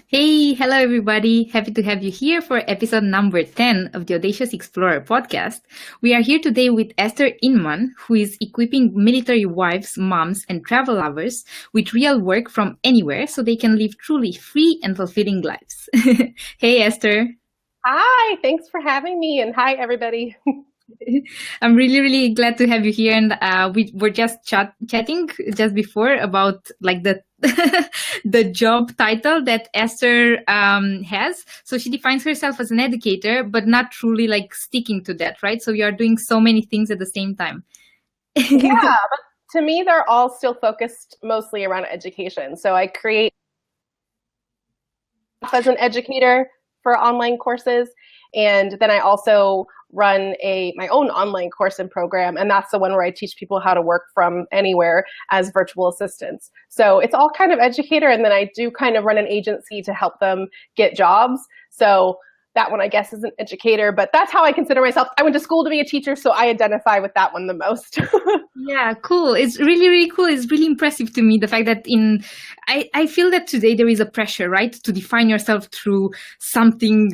Hey, hello everybody. Happy to have you here for episode number 10 of the Audacious Explorer podcast. We are here today with Esther Inman, who is equipping military wives, moms, and travel lovers with real work from anywhere so they can live truly free and fulfilling lives. Hey, Esther. Hi, thanks for having me, and hi, everybody. I'm really glad to have you here, and we were just chatting just before about like the the job title that Esther has. So she defines herself as an educator, but not truly like sticking to that, right? So you are doing so many things at the same time. Yeah, but to me, they're all still focused mostly around education. So I create as an educator for online courses, and then I also run my own online course and program, and that's the one where I teach people how to work from anywhere as virtual assistants. So it's all kind of educator, and then I do kind of run an agency to help them get jobs. So that one, I guess, is an educator, but that's how I consider myself. I went to school to be a teacher, so I identify with that one the most. Yeah, cool. It's really cool. It's really impressive to me the fact that I feel that today there is a pressure, right, to define yourself through something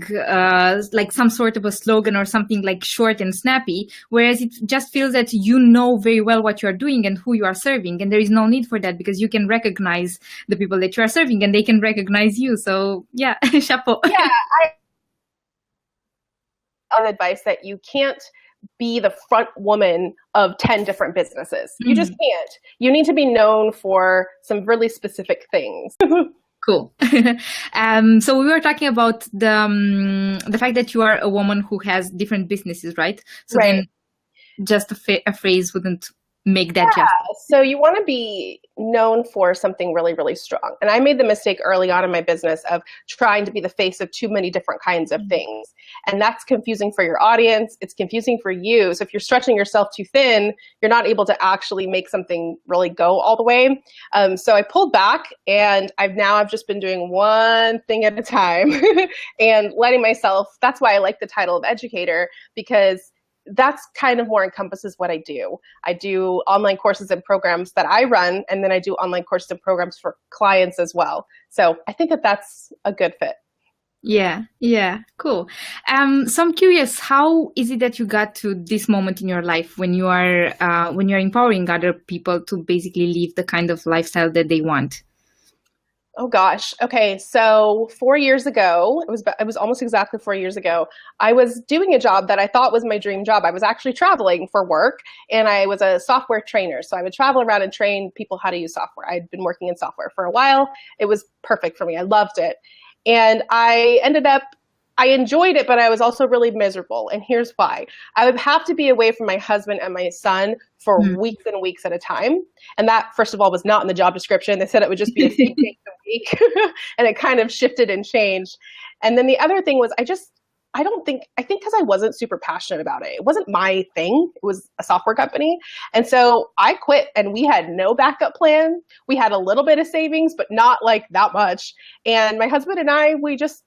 like some sort of a slogan or something like short and snappy, whereas it just feels that you know very well what you're doing and who you are serving, and there is no need for that because you can recognize the people that you are serving and they can recognize you. So yeah, chapeau. Yeah, on advice that you can't be the front woman of 10 different businesses. You just can't. You need to be known for some really specific things. Cool. So we were talking about the fact that you are a woman who has different businesses, right? So Right. then just a phrase wouldn't make that Yeah, justice. so you want to be known for something really strong. And I made the mistake early on in my business of trying to be the face of too many different kinds of things. And that's confusing for your audience. It's confusing for you. So if you're stretching yourself too thin, you're not able to actually make something really go all the way. So I pulled back, and I've just been doing one thing at a time and letting myself, that's why I like the title of educator, because that's kind of more encompasses what I do. I do online courses and programs that I run, and then I do online courses and programs for clients as well. So I think that that's a good fit. Yeah, cool. So I'm curious, how is it that you got to this moment in your life when you're empowering other people to basically live the kind of lifestyle that they want? Oh gosh. Okay. So 4 years ago, it was almost exactly 4 years ago, I was doing a job that I thought was my dream job. I was actually traveling for work, and I was a software trainer. So I would travel around and train people how to use software. I'd been working in software for a while. It was perfect for me. I loved it. And I enjoyed it, but I was also really miserable. And here's why. I would have to be away from my husband and my son for weeks and weeks at a time. And that, first of all, was not in the job description. They said it would just be a few days a week. And it kind of shifted and changed. And then the other thing was I think because I wasn't super passionate about it. It wasn't my thing. It was a software company. And so I quit, and we had no backup plan. We had a little bit of savings, but not like that much. And my husband and I,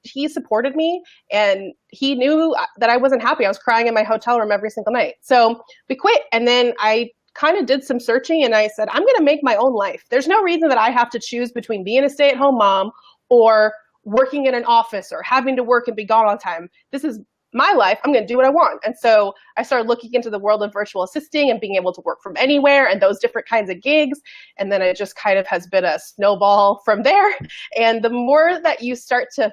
he supported me, and he knew that I wasn't happy. I was crying in my hotel room every single night. So we quit. And then I kind of did some searching, and I said, I'm going to make my own life. There's no reason that I have to choose between being a stay-at-home mom or working in an office or having to work and be gone all the time. This is my life. I'm going to do what I want. And so I started looking into the world of virtual assisting and being able to work from anywhere and those different kinds of gigs. And then it just kind of has been a snowball from there. And the more that you start to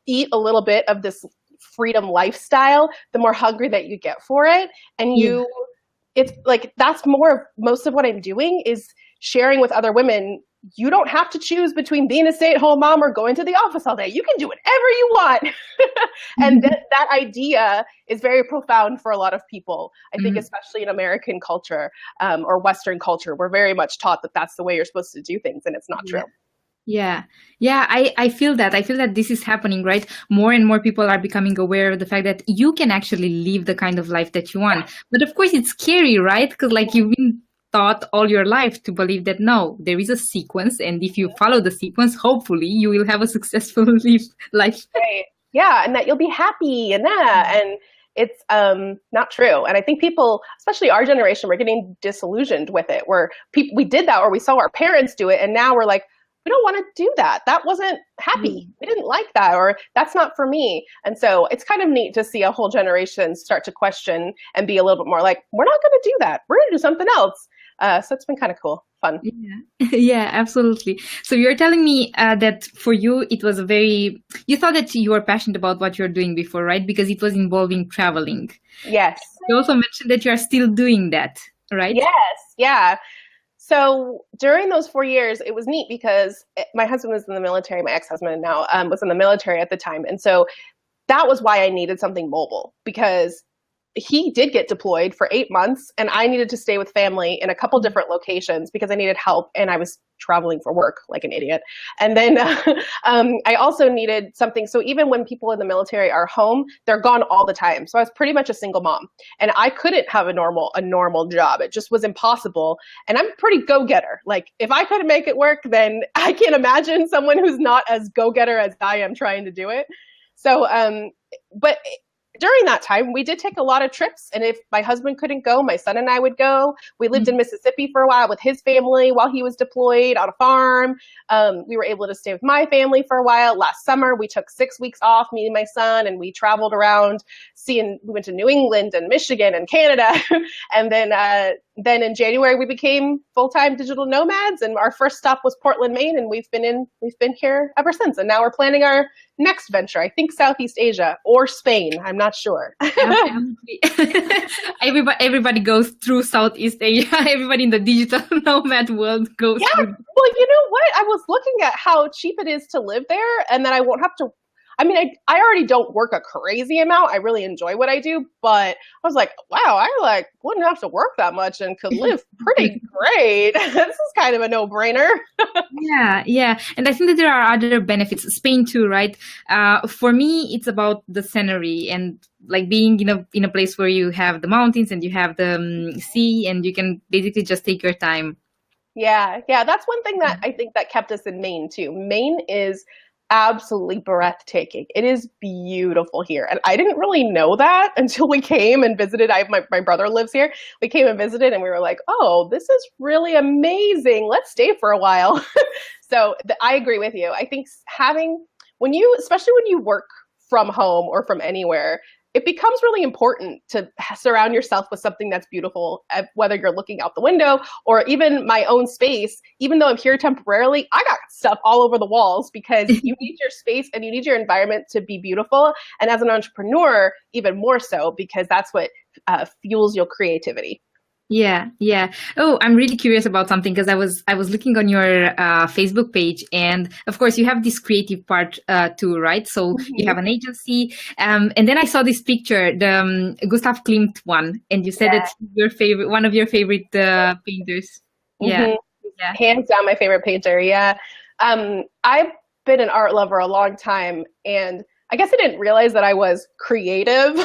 eat a little bit of this freedom lifestyle, the more hungry that you get for it. And it's like, that's more of most of what I'm doing is sharing with other women. You don't have to choose between being a stay-at-home mom or going to the office all day. You can do whatever you want. And that idea is very profound for a lot of people. I think especially in American culture or Western culture, we're very much taught that that's the way you're supposed to do things, and it's not true. Yeah. I feel that. I feel that this is happening, right? More and more people are becoming aware of the fact that you can actually live the kind of life that you want. But of course, it's scary, right? Because like you've been taught all your life to believe that no, there is a sequence, and if you follow the sequence, hopefully you will have a successful life. Right. Yeah, and that you'll be happy and that. And it's not true. And I think people, especially our generation, we're getting disillusioned with it, where we did that, or we saw our parents do it, and now we're like, we don't want to do that. That wasn't happy. We didn't like that, or that's not for me. And so it's kind of neat to see a whole generation start to question and be a little bit more like, we're not going to do that. We're going to do something else. So it's been kind of cool, fun. Yeah, yeah, absolutely. So you're telling me that for you, it was you thought that you were passionate about what you're doing before, right? Because it was involving traveling. Yes. You also mentioned that you are still doing that, right? Yes. Yeah. So during those 4 years, it was neat because my husband was in the military. My ex-husband now was in the military at the time. And so that was why I needed something mobile, because he did get deployed for 8 months and I needed to stay with family in a couple different locations because I needed help and I was traveling for work like an idiot. And then I also needed something. So even when people in the military are home, they're gone all the time. So I was pretty much a single mom and I couldn't have a normal job. It just was impossible. And I'm a pretty go-getter. Like if I couldn't make it work, then I can't imagine someone who's not as go-getter as I am trying to do it. So, but during that time, we did take a lot of trips. And if my husband couldn't go, my son and I would go. We lived in Mississippi for a while with his family while he was deployed on a farm. We were able to stay with my family for a while. Last summer, we took 6 weeks off, me and my son, and we traveled around we went to New England and Michigan and Canada. And then in January, we became full-time digital nomads. And our first stop was Portland, Maine. And we've been here ever since. And now we're planning our next venture. I think Southeast Asia or Spain. I'm not sure. Everybody goes through Southeast Asia. Everybody in the digital nomad world goes through. Well, you know what? I was looking at how cheap it is to live there and that I won't have to. I mean, I already don't work a crazy amount. I really enjoy what I do, but I was like, wow, I wouldn't have to work that much and could live pretty great. This is kind of a no-brainer. Yeah. And I think that there are other benefits. Spain too, right? For me, it's about the scenery and like being in a place where you have the mountains and you have the sea and you can basically just take your time. Yeah. That's one thing that I think that kept us in Maine too. Maine is absolutely breathtaking. It is beautiful here. And I didn't really know that until we came and visited. My brother lives here. We came and visited and we were like, oh, this is really amazing. Let's stay for a while. So I agree with you. I think especially when you work from home or from anywhere, it becomes really important to surround yourself with something that's beautiful, whether you're looking out the window or even my own space. Even though I'm here temporarily, I got stuff all over the walls because you need your space and you need your environment to be beautiful. And as an entrepreneur, even more so, because that's what fuels your creativity. Yeah. Oh, I'm really curious about something because I was looking on your Facebook page, and of course you have this creative part too, right? So you have an agency, and then I saw this picture, the Gustav Klimt one, and you said it's one of your favorite painters. Yeah, hands down my favorite painter. Yeah, I've been an art lover a long time, and I guess I didn't realize that I was creative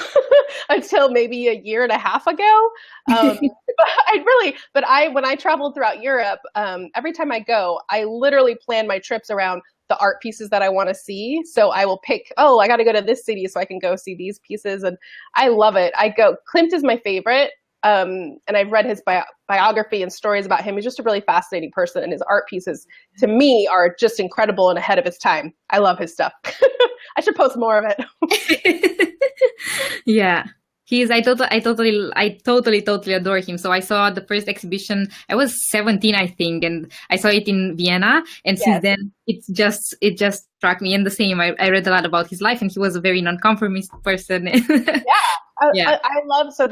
until maybe a year and a half ago. But when I traveled throughout Europe, every time I go, I literally plan my trips around the art pieces that I want to see. So I will pick, I got to go to this city so I can go see these pieces. And I love it. Klimt is my favorite. And I've read his biography and stories about him. He's just a really fascinating person, and his art pieces to me are just incredible and ahead of his time. I love his stuff. I should post more of it. Yeah. I totally adore him. So I saw the first exhibition. I was 17, I think, and I saw it in Vienna. And since then, it just struck me. And the same, I read a lot about his life, and he was a very nonconformist person. I love. So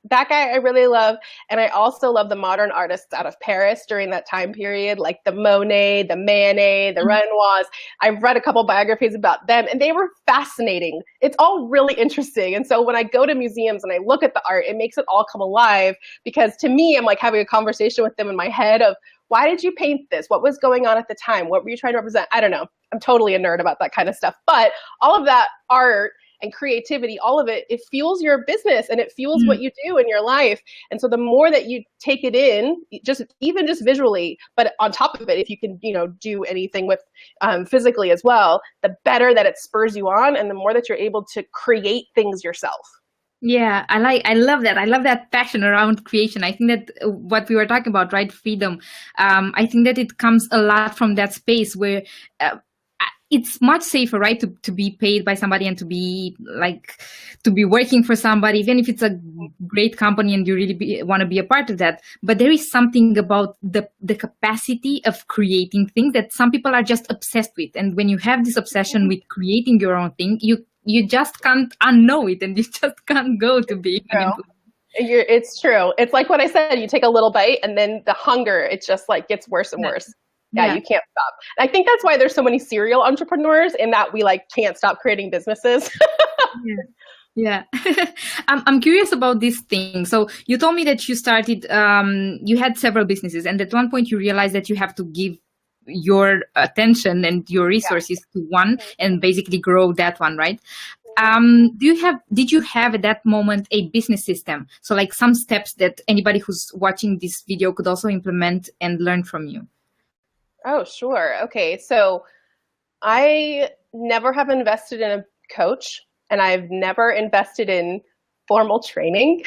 that guy I really love. And I also love the modern artists out of Paris during that time period, like the Monet, the Manet, the Renoirs. I've read a couple biographies about them and they were fascinating. It's all really interesting. And so when I go to museums and I look at the art, it makes it all come alive, because to me, I'm like having a conversation with them in my head of, why did you paint this? What was going on at the time? What were you trying to represent? I don't know. I'm totally a nerd about that kind of stuff. But all of that art and creativity, all of it fuels your business and it fuels what you do in your life. And so the more that you take it in, even just visually, but on top of it, if you can, do anything with physically as well, the better that it spurs you on and the more that you're able to create things yourself. Yeah, I love that. I love that passion around creation. I think that what we were talking about, right? Freedom. I think that it comes a lot from that space where it's much safer, right? To be paid by somebody and to be like, to be working for somebody, even if it's a great company and you really want to be a part of that. But there is something about the capacity of creating things that some people are just obsessed with. And when you have this obsession with creating your own thing, you just can't unknow it, and you just can't go to being an employee. It's true. It's like what I said, you take a little bite and then the hunger, it just like gets worse and worse. Yeah, you can't stop. And I think that's why there's so many serial entrepreneurs, in that we like can't stop creating businesses. Yeah. I'm curious about this thing. So you told me that you started, you had several businesses, and at one point you realized that you have to give your attention and your resources to one and basically grow that one, right? Did you have at that moment a business system? So like some steps that anybody who's watching this video could also implement and learn from you? Oh, sure. Okay. So I never have invested in a coach, and I've never invested in formal training.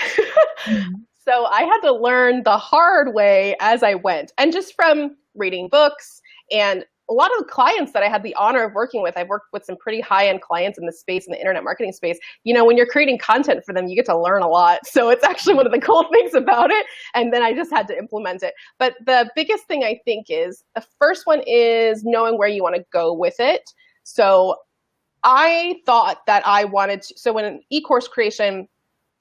So I had to learn the hard way as I went, and just from reading books. And a lot of the clients that I had the honor of working with, I've worked with some pretty high-end clients in the space, in the internet marketing space. You know, when you're creating content for them, you get to learn a lot. So it's actually one of the cool things about it. And then I just had to implement it. But the biggest thing I think is, the first one is knowing where you want to go with it. So I thought that I wanted to, so when an e-course creation,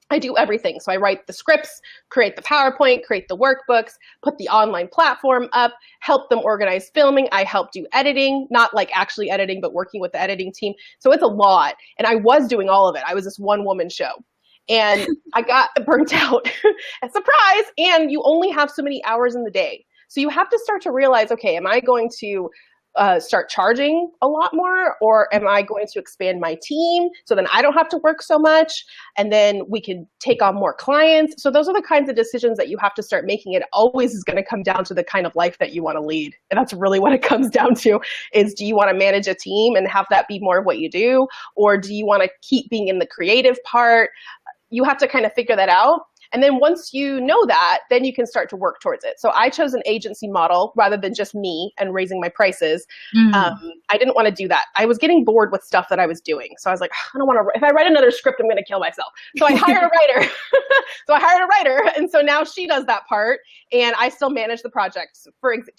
I do everything. So I write the scripts, create the PowerPoint, create the workbooks, put the online platform up, help them organize filming. I help do editing, not like actually editing, but working with the editing team. So it's a lot. And I was doing all of it. I was this one-woman show. And I got burnt out. A surprise! And you only have so many hours in the day. So you have to start to realize, okay, am I going to start charging a lot more, or am I going to expand my team so then I don't have to work so much, and then we can take on more clients? So those are the kinds of decisions that you have to start making. It always is going to come down to the kind of life that you want to lead. And that's really what it comes down to, is do you want to manage a team and have that be more of what you do? Or do you want to keep being in the creative part? You have to kind of figure that out. And then once you know that, then you can start to work towards it. So I chose an agency model rather than just me and raising my prices. I didn't want to do that. I was getting bored with stuff that I was doing. So I was like, I don't want to, if I write another script, I'm going to kill myself. So I hired a writer. And so now she does that part, and I still manage the projects,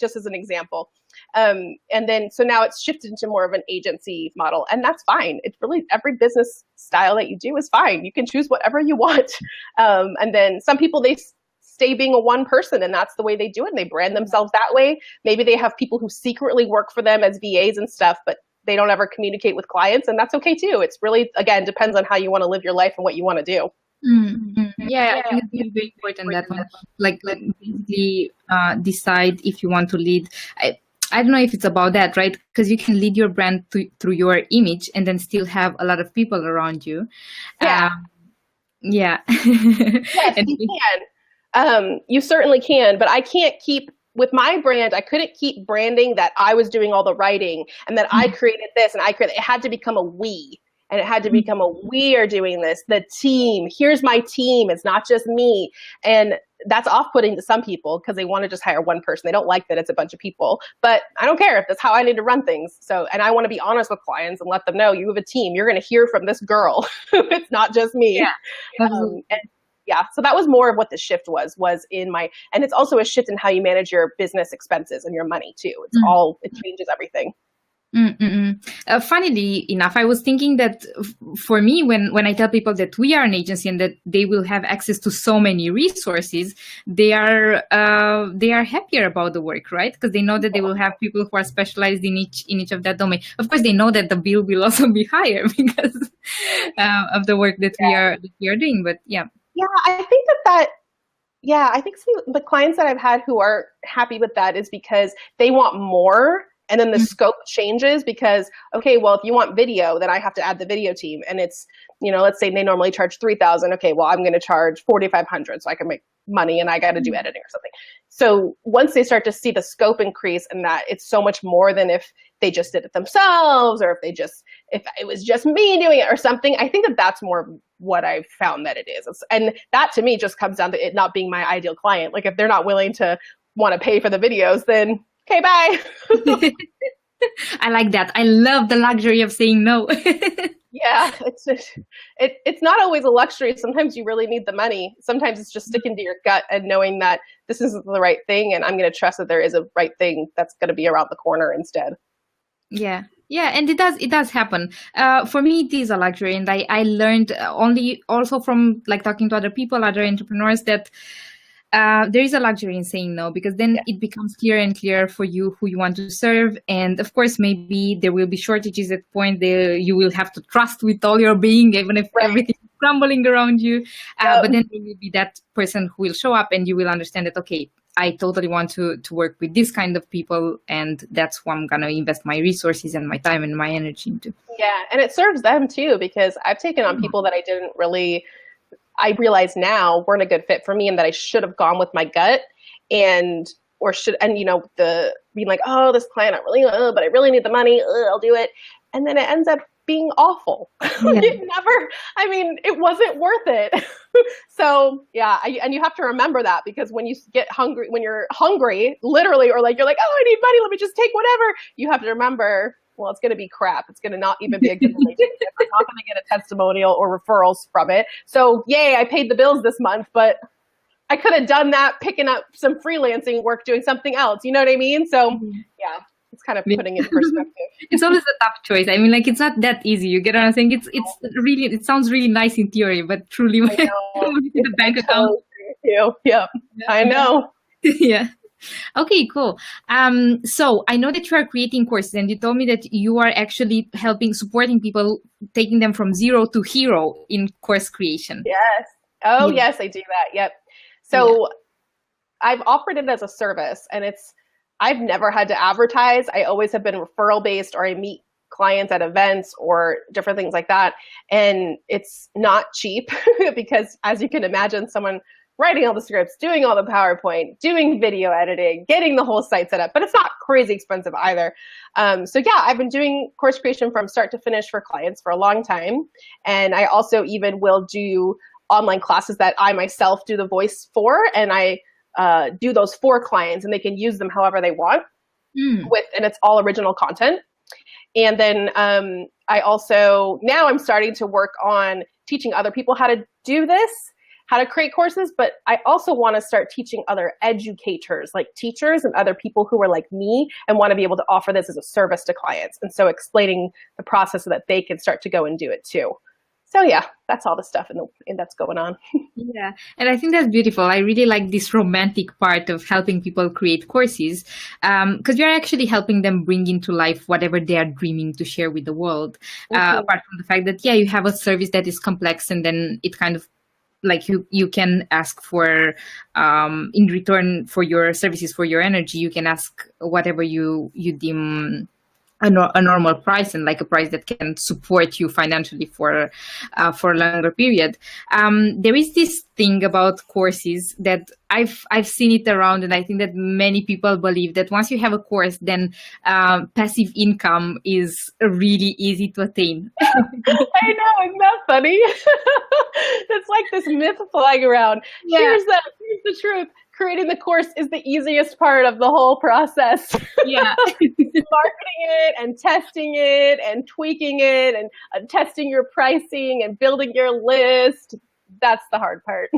just as an example. And then, so now it's shifted into more of an agency model, and that's fine. It's really, every business style that you do is fine. You can choose whatever you want. And then some people, they stay being a one person, and that's the way they do it. And they brand themselves that way. Maybe they have people who secretly work for them as VAs and stuff, but they don't ever communicate with clients, and that's okay too. It's really, again, depends on how you want to live your life and what you want to do. Yeah, I think it's very, very important that one. Like basically decide if you want to lead. I don't know if it's about that, right? Because you can lead your brand through your image and then still have a lot of people around you. Yeah. Yeah. Yes, you can. You certainly can, but I can't keep, with my brand, I couldn't keep branding that I was doing all the writing and that I created this and it had to become a we. And it had to become a, we are doing this, the team, here's my team, it's not just me. And that's off-putting to some people because they want to just hire one person. They don't like that it's a bunch of people, but I don't care if that's how I need to run things. So, and I want to be honest with clients and let them know, you have a team, you're going to hear from this girl. It's not just me. Yeah. So that was more of what the shift was in my, and it's also a shift in how you manage your business expenses and your money too. It's all, it changes everything. Funnily enough, I was thinking that for me, when I tell people that we are an agency and that they will have access to so many resources, they are happier about the work, right? Because they know that they will have people who are specialized in each of that domain. Of course, they know that the bill will also be higher because of the work that we are doing. But yeah, I think I think some of the clients that I've had who are happy with that is because they want more. And then the scope changes because, okay, well, if you want video, then I have to add the video team. And it's, let's say they normally charge $3,000. Okay, well, I'm going to charge $4,500 so I can make money and I got to do editing or something. So once they start to see the scope increase and that it's so much more than if they just did it themselves or if it was just me doing it or something, I think that that's more what I've found that it is. And that to me just comes down to it not being my ideal client. Like if they're not willing to want to pay for the videos, then okay, bye. I like that. I love the luxury of saying no. Yeah, it's not always a luxury. Sometimes you really need the money. Sometimes it's just sticking to your gut and knowing that this isn't the right thing, and I'm going to trust that there is a right thing that's going to be around the corner instead. Yeah. Yeah, and it does happen. For me, it is a luxury, and I learned only also from like talking to other people, other entrepreneurs, that there is a luxury in saying no, because then it becomes clearer and clearer for you who you want to serve. And of course, maybe there will be shortages at point there you will have to trust with all your being, even if everything is crumbling around you. But then there will be that person who will show up and you will understand that, okay, I totally want to work with this kind of people, and that's who I'm going to invest my resources and my time and my energy into. Yeah, and it serves them too, because I've taken on people that I realize now weren't a good fit for me and that I should have gone with my gut and being like, oh, this client, but I really need the money. I'll do it. And then it ends up being awful. Yeah. It wasn't worth it. So yeah. And you have to remember that, because when you're hungry, literally, or like, you're like, oh, I need money, let me just take whatever. You have to remember, well, it's going to be crap. It's going to not even be a good relationship. I'm not going to get a testimonial or referrals from it. So yay, I paid the bills this month, but I could have done that picking up some freelancing work, doing something else. You know what I mean? So yeah, it's kind of putting it in perspective. It's always a tough choice. I mean, like, it's not that easy. You get what I'm saying? It sounds really nice in theory, but truly when the bank account. Yeah, I know. Yeah. Okay, cool. So I know that you are creating courses, and you told me that you are actually supporting people, taking them from zero to hero in course creation. Yes. Oh, yes, I do that. Yep. So I've offered it as a service, and I've never had to advertise. I always have been referral based, or I meet clients at events or different things like that. And it's not cheap because, as you can imagine, someone writing all the scripts, doing all the PowerPoint, doing video editing, getting the whole site set up, but it's not crazy expensive either. So yeah, I've been doing course creation from start to finish for clients for a long time. And I also even will do online classes that I myself do the voice for, and I do those for clients, and they can use them however they want and it's all original content. And then now I'm starting to work on teaching other people how to do this, how to create courses, but I also want to start teaching other educators, like teachers and other people who are like me and want to be able to offer this as a service to clients. And so explaining the process so that they can start to go and do it too. So yeah, that's all the stuff and that's going on. Yeah, and I think that's beautiful. I really like this romantic part of helping people create courses, because you're actually helping them bring into life whatever they are dreaming to share with the world. Apart from the fact that, you have a service that is complex, and then it kind of like you can ask for, in return for your services, for your energy, you can ask whatever you deem a normal price, and like a price that can support you financially for a longer period. There is this thing about courses that I've seen it around, and I think that many people believe that once you have a course, then passive income is really easy to attain. I know, isn't that funny? It's like this myth flying around. Yeah. Here's the truth. Creating the course is the easiest part of the whole process. Yeah. Marketing it and testing it and tweaking it and testing your pricing and building your list. That's the hard part.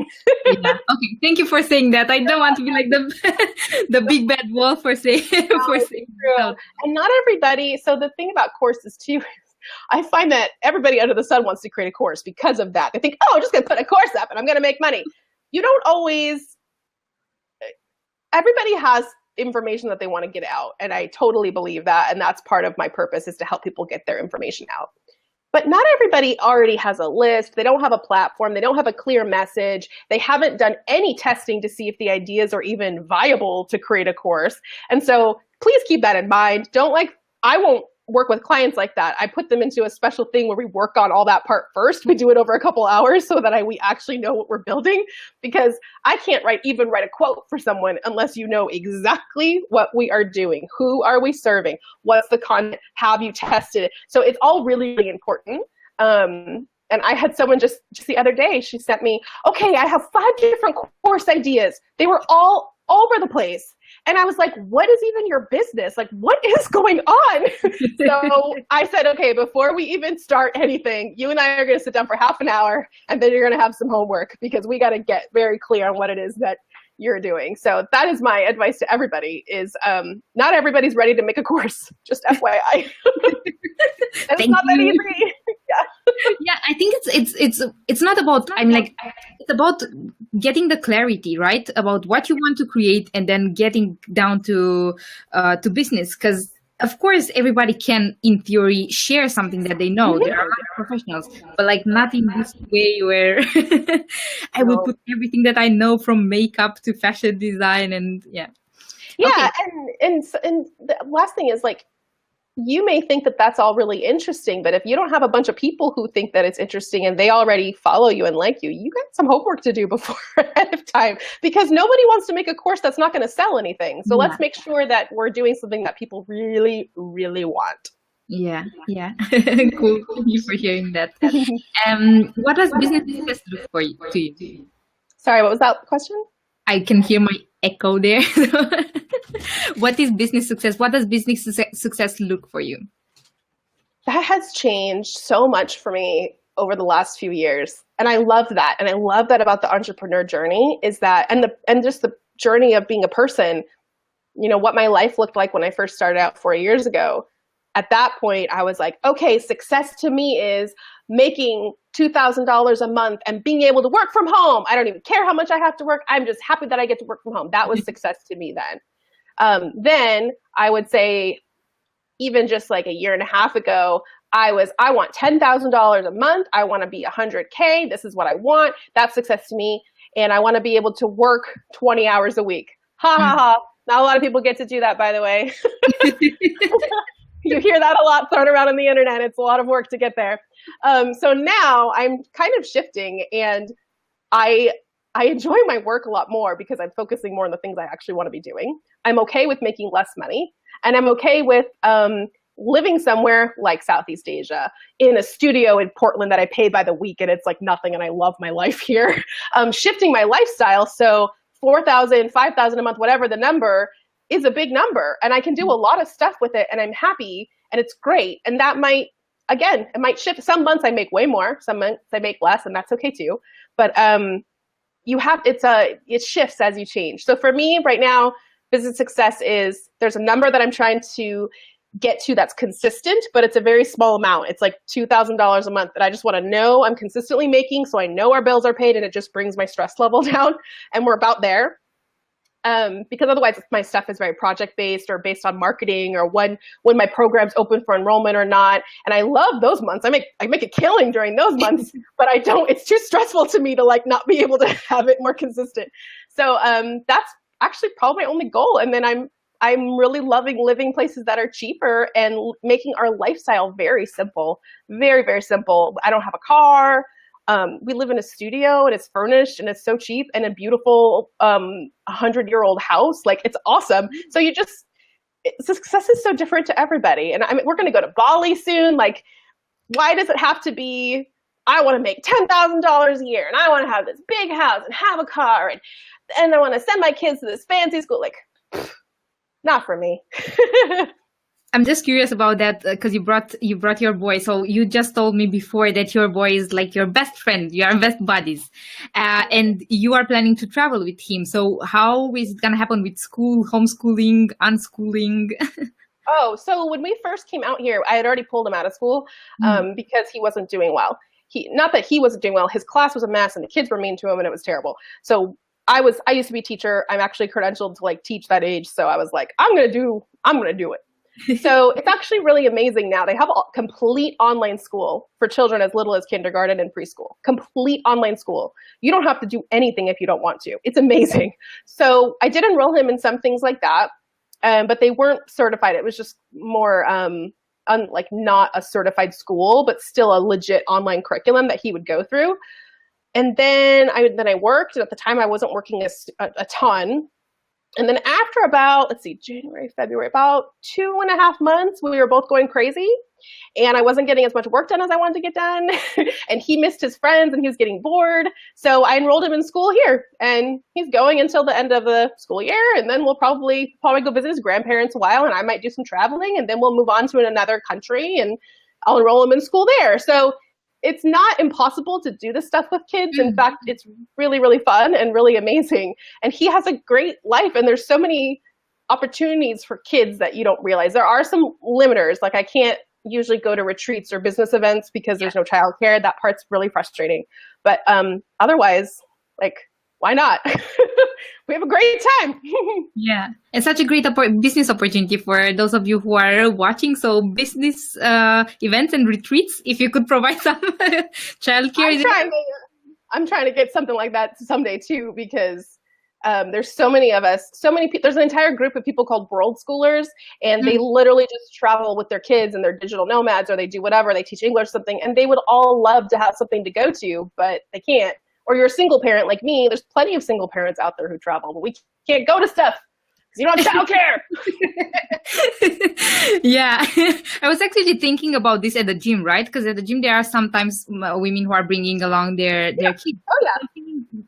Yeah. Okay. Thank you for saying that. I don't want to be like the big bad wolf for saying that. And not everybody. So the thing about courses too, I find that everybody under the sun wants to create a course because of that. They think, oh, I'm just going to put a course up and I'm going to make money. You don't always. Everybody has information that they want to get out, and I totally believe that, and that's part of my purpose, is to help people get their information out. But not everybody already has a list. They don't have a platform. They don't have a clear message. They haven't done any testing to see if the ideas are even viable to create a course. And so please keep that in mind. I won't work with clients like that, I put them into a special thing where we work on all that part first. We do it over a couple hours so that we actually know what we're building, because I can't even write a quote for someone unless you know exactly what we are doing. Who are we serving? What's the content? Have you tested it? So it's all really, really important. And I had someone just the other day, she sent me, okay, I have 5 different course ideas. They were all over the place. And I was like, what is even your business? Like, what is going on? So I said, okay, before we even start anything, you and I are going to sit down for half an hour, and then you're going to have some homework, because we got to get very clear on what it is that you're doing. So that is my advice to everybody is not everybody's ready to make a course, just FYI. And it's not that easy. Yeah, I think it's not about it's about getting the clarity, right, about what you want to create, and then getting down to business. Because of course everybody can, in theory, share something that they know. There are professionals, but like not in this way where I will put everything that I know from makeup to fashion design and yeah. Okay. And the last thing is, like, you may think that that's all really interesting, but if you don't have a bunch of people who think that it's interesting and they already follow you and like you, you got some homework to do before ahead of time, because nobody wants to make a course that's not going to sell anything. So let's make sure that we're doing something that people really, really want. Yeah. Cool. Thank you for sharing that. What does business success look for you, to you? Sorry, what was that question? I can hear my echo there. What is business success? What does business success look for you? That has changed so much for me over the last few years. And I love that. And I love that about the entrepreneur journey is that, and just the journey of being a person, you know, what my life looked like when I first started out 4 years ago. At that point, I was like, okay, success to me is making $2,000 a month and being able to work from home. I don't even care how much I have to work. I'm just happy that I get to work from home. That was success to me then. Then I would say, even just like a year and a half ago, I want $10,000 a month. I want to be 100K. This is what I want. That's success to me. And I want to be able to work 20 hours a week. Ha ha ha. Not a lot of people get to do that, by the way. You hear that a lot thrown around on the internet. It's a lot of work to get there. So now I'm kind of shifting, and I enjoy my work a lot more because I'm focusing more on the things I actually want to be doing. I'm okay with making less money, and I'm okay with living somewhere like Southeast Asia in a studio in Portland that I pay by the week, and it's like nothing, and I love my life here. Shifting my lifestyle, so $4,000, $5,000 a month, whatever the number, is a big number, and I can do a lot of stuff with it, and I'm happy, and it's great. And that might, again, it might shift. Some months I make way more, some months I make less, and that's okay too. But it shifts as you change. So for me right now, business success is, there's a number that I'm trying to get to that's consistent, but it's a very small amount. It's like $2,000 a month that I just want to know I'm consistently making, so I know our bills are paid, and it just brings my stress level down, and we're about there. Because otherwise my stuff is very project-based or based on marketing or when my program's open for enrollment or not. And I love those months. I make a killing during those months, but it's too stressful to me to like not be able to have it more consistent. So that's actually probably my only goal. And then I'm really loving living places that are cheaper and making our lifestyle very simple, very, very simple. I don't have a car. We live in a studio, and it's furnished, and it's so cheap, and a beautiful 100-year-old house. Like, it's awesome. So success is so different to everybody. And we're going to go to Bali soon. Like, why does it have to be, I want to make $10,000 a year, and I want to have this big house and have a car, and I want to send my kids to this fancy school? Like, not for me. I'm just curious about that because you brought your boy. So you just told me before that your boy is like your best friend. You are best buddies, and you are planning to travel with him. So how is it gonna happen with school, homeschooling, unschooling? Oh, so when we first came out here, I had already pulled him out of school because he wasn't doing well. Not that he wasn't doing well. His class was a mess, and the kids were mean to him, and it was terrible. So I used to be a teacher. I'm actually credentialed to like teach that age. So I was like, I'm gonna do it. So it's actually really amazing now. They have a complete online school for children as little as kindergarten and preschool. Complete online school. You don't have to do anything if you don't want to. It's amazing. So I did enroll him in some things like that, but they weren't certified. It was just more like not a certified school, but still a legit online curriculum that he would go through. And then I worked, and at the time I wasn't working a ton. And then after about, let's see, January, February, about 2.5 months, we were both going crazy. And I wasn't getting as much work done as I wanted to get done. And he missed his friends and he was getting bored. So I enrolled him in school here. And he's going until the end of the school year. And then we'll probably go visit his grandparents a while. And I might do some traveling. And then we'll move on to another country. And I'll enroll him in school there. So it's not impossible to do this stuff with kids. In fact, it's really, really fun and really amazing. And he has a great life. And there's so many opportunities for kids that you don't realize. There are some limiters. Like I can't usually go to retreats or business events because there's no childcare. That part's really frustrating. But otherwise, like, why not? We have a great time. Yeah, it's such a great business opportunity for those of you who are watching. So business events and retreats, if you could provide some childcare. I'm trying to get something like that someday too, because there's so many of us, there's an entire group of people called world schoolers, and they literally just travel with their kids and they're digital nomads, or they do whatever, they teach English or something, and they would all love to have something to go to, but they can't. Or you're a single parent like me. There's plenty of single parents out there who travel, but we can't go to stuff because you don't have childcare. Yeah, I was actually thinking about this at the gym, right? Because at the gym there are sometimes women who are bringing along their kids. Oh yeah.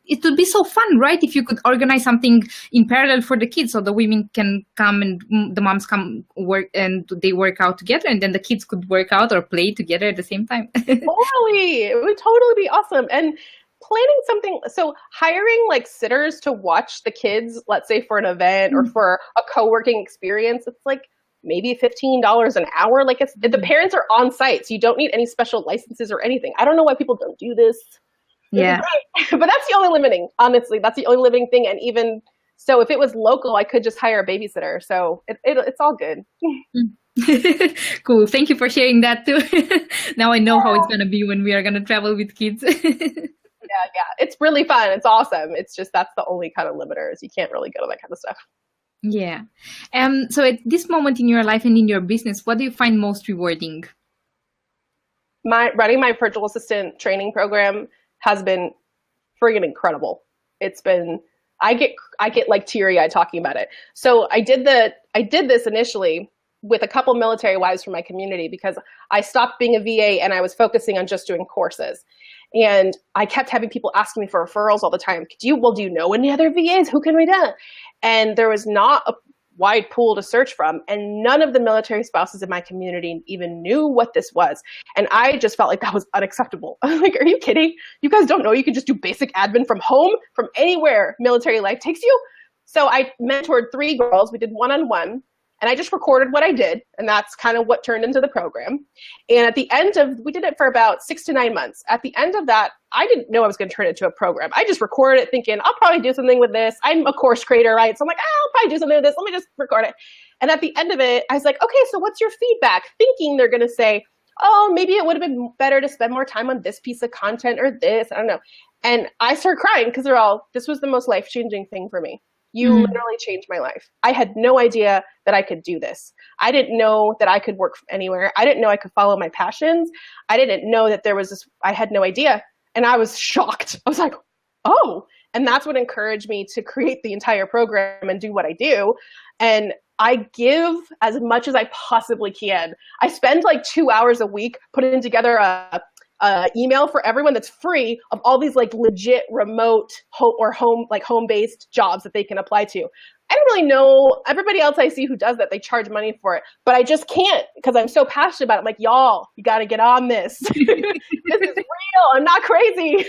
It would be so fun, right? If you could organize something in parallel for the kids, so the women can come and the moms come work and they work out together, and then the kids could work out or play together at the same time. Totally, it would totally be awesome. And planning something, so hiring like sitters to watch the kids, let's say for an event or for a co-working experience, it's like maybe $15 an hour. Like the parents are on site, so you don't need any special licenses or anything. I don't know why people don't do this. Yeah. But that's the only limiting, honestly, that's the only limiting thing. And even so, if it was local, I could just hire a babysitter. So it's all good. Cool. Thank you for sharing that too. Now I know how it's going to be when we are going to travel with kids. Yeah. It's really fun. It's awesome. It's just, that's the only kind of limiter, is you can't really go to that kind of stuff. Yeah. So at this moment in your life and in your business, what do you find most rewarding? Running my virtual assistant training program has been friggin' incredible. It's been, I get like teary-eyed talking about it. So I did this initially with a couple military wives from my community, because I stopped being a VA and I was focusing on just doing courses. And I kept having people asking me for referrals all the time. Do you know any other VAs? Who can we do? And there was not a wide pool to search from. And none of the military spouses in my community even knew what this was. And I just felt like that was unacceptable. I'm like, are you kidding? You guys don't know you can just do basic admin from home, from anywhere military life takes you? So I mentored 3 girls. We did one-on-one. And I just recorded what I did, and that's kind of what turned into the program. And at the end of, we did it for about 6 to 9 months. At the end of that, I didn't know I was going to turn it into a program. I just recorded it thinking, I'll probably do something with this. I'm a course creator, right? So I'm like, I'll probably do something with this. Let me just record it. And at the end of it, I was like, okay, so what's your feedback? Thinking they're going to say, oh, maybe it would have been better to spend more time on this piece of content or this. I don't know. And I started crying because this was the most life-changing thing for me. You literally changed my life. I had no idea that I could do this. I didn't know that I could work from anywhere. I didn't know I could follow my passions. I didn't know that there was this, I had no idea. And I was shocked. I was like, oh, and that's what encouraged me to create the entire program and do what I do. And I give as much as I possibly can. I spend like 2 hours a week putting together a email for everyone that's free of all these like legit remote home-based jobs that they can apply to. I don't really know everybody else I see who does that. They charge money for it, but I just can't because I'm so passionate about it. I'm like, y'all, you got to get on this. This is real. I'm not crazy.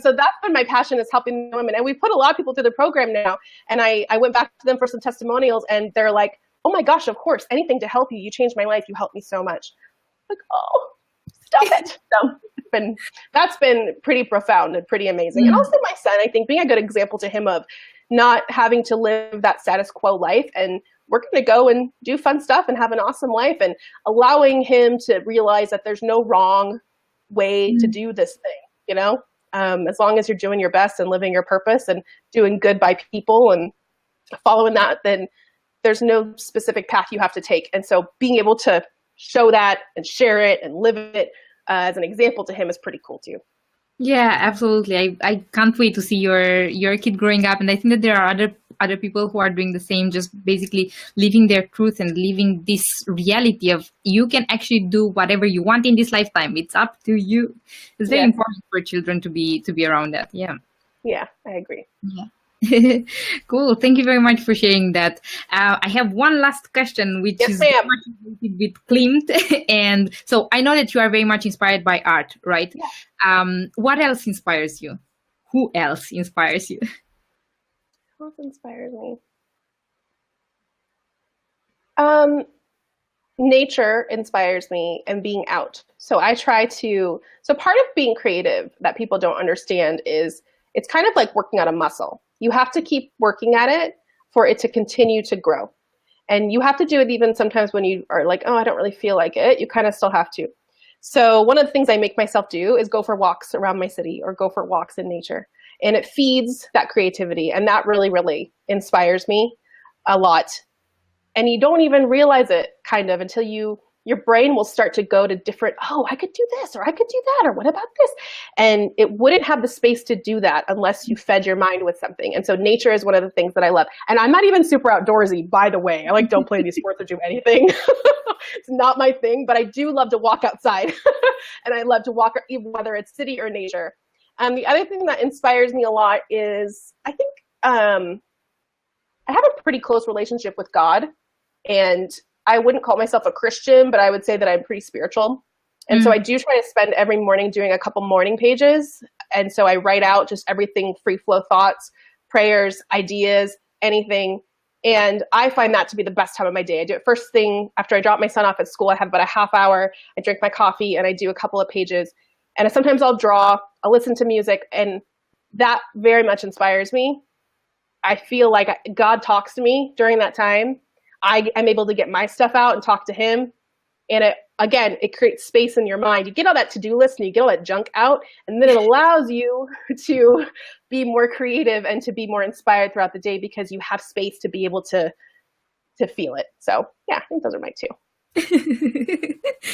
So that's been my passion, is helping women. And we put a lot of people through the program now. And I went back to them for some testimonials, and they're like, oh my gosh, of course, anything to help you. You changed my life. You helped me so much. I'm like, oh, stop it. So that's been pretty profound and pretty amazing. And also my son, I think, being a good example to him of not having to live that status quo life, and we're going to go and do fun stuff and have an awesome life, and allowing him to realize that there's no wrong way to do this thing, you know, as long as you're doing your best and living your purpose and doing good by people and following that, then there's no specific path you have to take. And so being able to show that and share it and live it as an example to him is pretty cool too. Yeah, absolutely. I can't wait to see your kid growing up, and I think that there are other people who are doing the same, just basically living their truth and living this reality of you can actually do whatever you want in this lifetime. It's up to you. It's very important for children to be around that. Yeah. Yeah, I agree. Yeah. Cool. Thank you very much for sharing that. I have one last question, which is very much related with Klimt. And so I know that you are very much inspired by art, right? Yeah. What else inspires you? Who else inspires you? Who else inspires me? Nature inspires me and being out. So part of being creative that people don't understand is it's kind of like working on a muscle. You have to keep working at it for it to continue to grow. And you have to do it even sometimes when you are like, oh, I don't really feel like it. You kind of still have to. So one of the things I make myself do is go for walks around my city or go for walks in nature. And it feeds that creativity. And that really, really inspires me a lot. And you don't even realize it kind of until your brain will start to go to different, oh, I could do this, or I could do that, or what about this? And it wouldn't have the space to do that unless you fed your mind with something. And so nature is one of the things that I love. And I'm not even super outdoorsy, by the way. I don't play these sports or do anything. It's not my thing, but I do love to walk outside. And I love to walk, whether it's city or nature. The other thing that inspires me a lot is, I think I have a pretty close relationship with God. And I wouldn't call myself a Christian, but I would say that I'm pretty spiritual. And so I do try to spend every morning doing a couple morning pages. And so I write out just everything, free flow thoughts, prayers, ideas, anything. And I find that to be the best time of my day. I do it first thing after I drop my son off at school. I have about a half hour. I drink my coffee and I do a couple of pages. And sometimes I'll draw, I'll listen to music, and that very much inspires me. I feel like God talks to me during that time. I am able to get my stuff out and talk to him. And it creates space in your mind. You get all that to-do list and you get all that junk out, and then it allows you to be more creative and to be more inspired throughout the day because you have space to be able to feel it. So yeah, I think those are my two.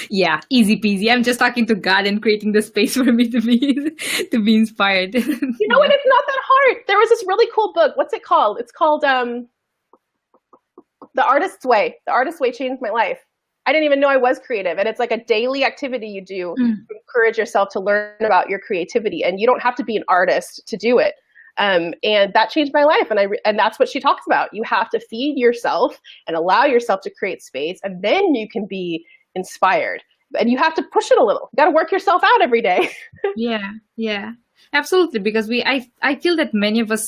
Yeah, easy peasy. I'm just talking to God and creating the space for me to be inspired. You know what? It's not that hard. There was this really cool book. What's it called? It's called The Artist's Way. The Artist's Way changed my life. I didn't even know I was creative. And it's like a daily activity you do to encourage yourself to learn about your creativity. And you don't have to be an artist to do it. And that changed my life. And that's what she talks about. You have to feed yourself and allow yourself to create space. And then you can be inspired. And you have to push it a little. You got to work yourself out every day. Yeah, absolutely. Because I feel that many of us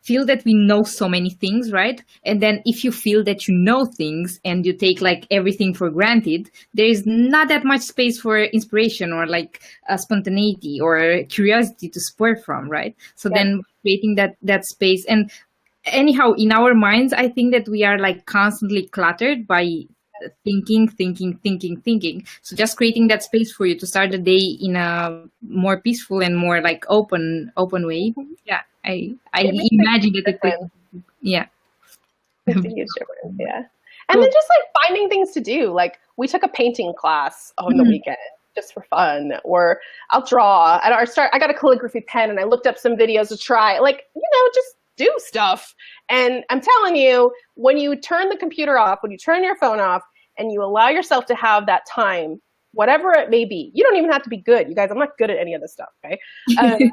feel that we know so many things, right? And then if you feel that you know things and you take everything for granted, there is not that much space for inspiration or spontaneity or curiosity to spur from, right? So then creating that space. And anyhow, in our minds, I think that we are constantly cluttered by thinking. So just creating that space for you to start the day in a more peaceful and more open way. Yeah, I imagine that it could. Yeah. It's a huge difference. Yeah. And then just finding things to do. We took a painting class on the weekend just for fun, or I'll draw. I got a calligraphy pen and I looked up some videos to try. Just do stuff. And I'm telling you, when you turn the computer off, when you turn your phone off, and you allow yourself to have that time, whatever it may be, you don't even have to be good. You guys, I'm not good at any of this stuff, okay? You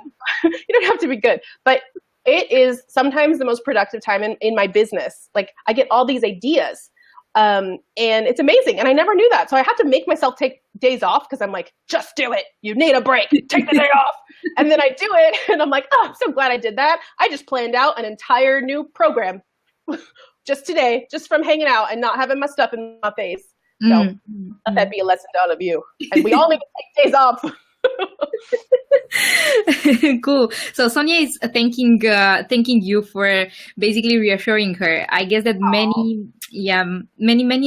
don't have to be good. But it is sometimes the most productive time in my business. I get all these ideas, and it's amazing. And I never knew that. So I have to make myself take days off because I'm just do it. You need a break. Take the day off. And then I do it. And I'm I'm so glad I did that. I just planned out an entire new program just today, just from hanging out and not having my stuff in my face. So let that be a lesson to all of you. And we all need to take days off. Cool. So Sonia is thanking you for basically reassuring her. I guess that many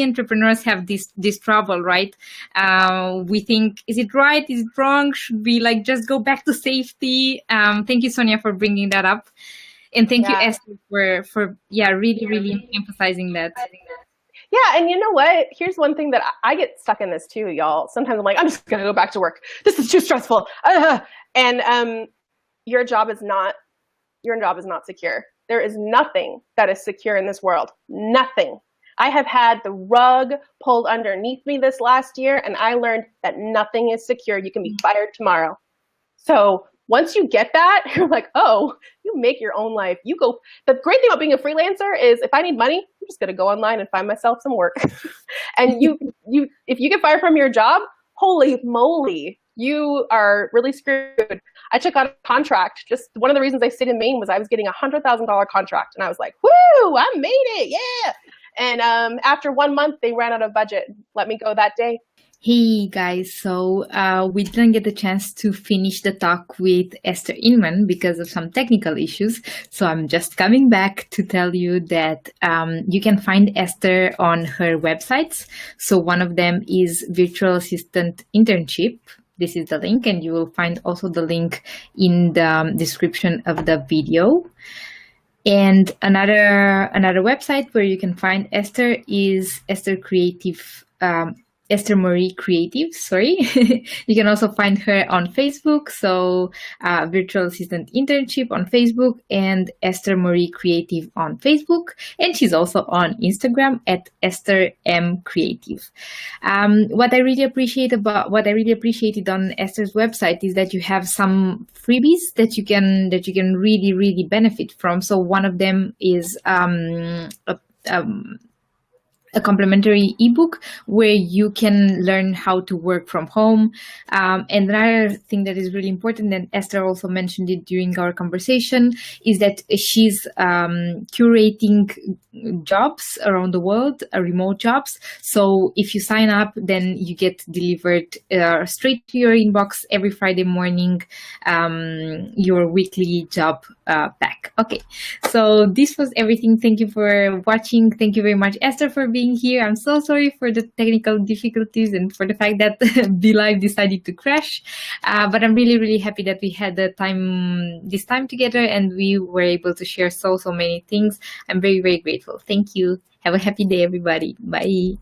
entrepreneurs have this trouble, right? We think, is it right? Is it wrong? Should we just go back to safety? Thank you, Sonia, for bringing that up. And thank you, Esther, for really emphasizing that. Yeah, and you know what? Here's one thing that I get stuck in this too, y'all. Sometimes I'm like, I'm just gonna go back to work. This is too stressful. And your job is not your job is not secure. There is nothing that is secure in this world. Nothing. I have had the rug pulled underneath me this last year, and I learned that nothing is secure. You can be fired tomorrow. So once you get that, you're like, oh, you make your own life. You go. The great thing about being a freelancer is if I need money, I'm just gonna go online and find myself some work. And if you get fired from your job, holy moly, you are really screwed. I took out a contract. Just one of the reasons I stayed in Maine was I was getting $100,000 contract, and I was like, woo, I made it, yeah. And after 1 month, they ran out of budget. Let me go that day. Hey guys, so we didn't get the chance to finish the talk with Esther Inman because of some technical issues. So I'm just coming back to tell you that you can find Esther on her websites. So one of them is Virtual Assistant Internship. This is the link, and you will find also the link in the description of the video. And another website where you can find Esther is Esther Marie Creative, sorry. You can also find her on Facebook. So Virtual Assistant Internship on Facebook and Esther Marie Creative on Facebook. And she's also on Instagram at Esther M Creative. What I really appreciated on Esther's website is that you have some freebies that you can really, really benefit from. So one of them is a complimentary ebook where you can learn how to work from home. And another thing that is really important, and Esther also mentioned it during our conversation, is that she's curating jobs around the world, remote jobs. So if you sign up, then you get delivered straight to your inbox every Friday morning, your weekly job pack. Okay, so this was everything. Thank you for watching. Thank you very much, Esther, for being here. I'm so sorry for the technical difficulties and for the fact that BeLive decided to crash. But I'm really, really happy that we had this time together and we were able to share so many things. I'm very, very grateful. Thank you. Have a happy day, everybody. Bye.